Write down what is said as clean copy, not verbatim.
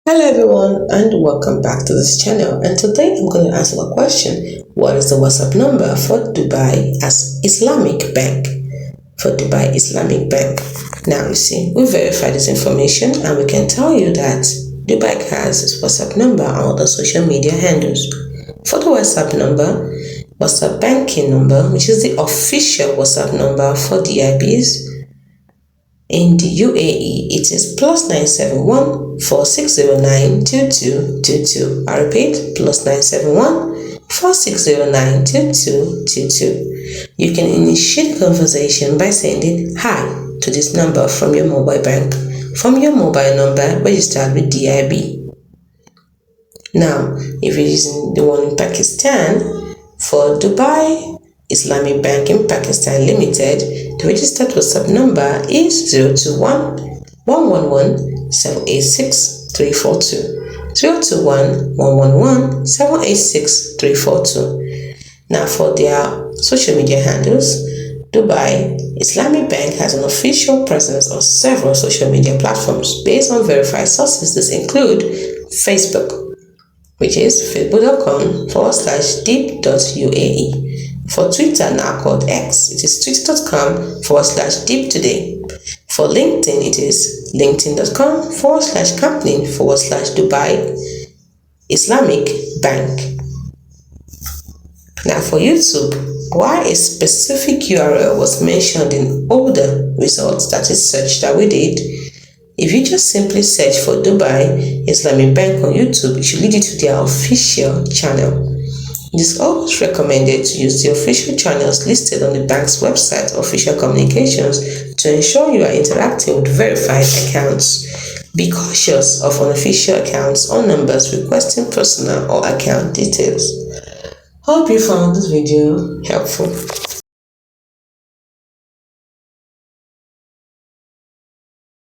Hello everyone and welcome back to this channel, and today I'm going to answer a question. What is the WhatsApp number for Dubai as Islamic Bank? For Dubai Islamic Bank. Now you see, we verified this information and we can tell you that Dubai has its WhatsApp number on all the social media handles. For the WhatsApp number, WhatsApp banking number, which is the official WhatsApp number for DIBs, in the UAE, it is +971 4609 2222. I repeat, +971 4609 2222. You can initiate conversation by sending hi to this number from your mobile bank, from your mobile number registered with DIB. Now, if you're using the one in Pakistan, for Dubai Islamic Bank in Pakistan Limited, the registered WhatsApp number is 021 111 786 342. 021 111 786 342. Now, for their social media handles, Dubai Islamic Bank has an official presence on several social media platforms based on verified sources. This include Facebook, which is facebook.com/deep.uae. For Twitter, now called X, it is twitter.com/deeptoday. For LinkedIn, it is linkedin.com/company/Dubai Islamic Bank. Now for YouTube, why a specific URL was mentioned in all the results, that is search that we did, if you just simply search for Dubai Islamic Bank on YouTube, it should lead you to their official channel. It is always recommended to use the official channels listed on the bank's website, official communications, to ensure you are interacting with verified accounts. Be cautious of unofficial accounts or numbers requesting personal or account details. Hope you found this video helpful.